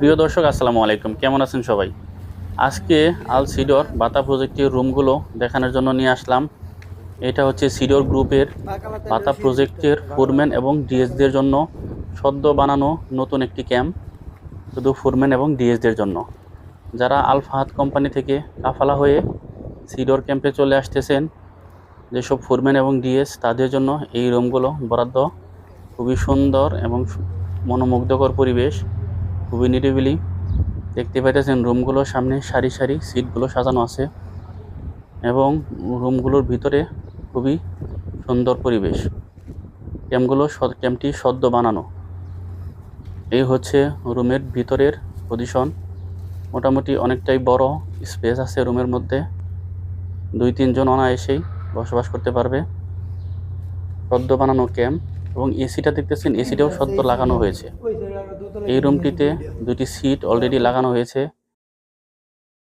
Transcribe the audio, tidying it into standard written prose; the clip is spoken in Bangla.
প্রিয় দর্শক, আসসালামু আলাইকুম। কেমন আছেন সবাই? আজকে আল সিডর বাতা প্রজেক্টের রুমগুলো দেখানোর জন্য নিয়ে আসলাম। এটা হচ্ছে সিডর গ্রুপের বাতা প্রজেক্টের ফোরম্যান এবং ডিএসদের জন্য সদ্য বানানো নতুন একটি ক্যাম্প, শুধু ফোরম্যান এবং ডিএসদের জন্য। যারা আল ফাহাদ কোম্পানি থেকে কাফালা হয়ে সিডর ক্যাম্পে চলে আসতেছেন, যেসব ফোরম্যান এবং ডিএস, তাদের জন্য এই রুমগুলো বরাদ্দ। খুবই সুন্দর এবং মনোমুগ্ধকর পরিবেশ, খুবই নিরিবিলি। দেখতে পাইতেছেন রুমগুলোর সামনে সারি সারি সিটগুলো সাজানো আছে এবং রুমগুলোর ভিতরে খুবই সুন্দর পরিবেশ। ক্যাম্পটি সদ্য বানানো। এই হচ্ছে রুমের ভিতরের পজিশন। মোটামুটি অনেকটাই বড় স্পেস আছে রুমের মধ্যে, 2-3 জন অনায়াসেই বসবাস করতে পারবে। সদ্য বানানো ক্যাম্প। এবং এসিটা দেখতেছেন, এসিটাও সদ্য লাগানো হয়েছে। এই রুমটিতে 2টি সিট অলরেডি লাগানো হয়েছে।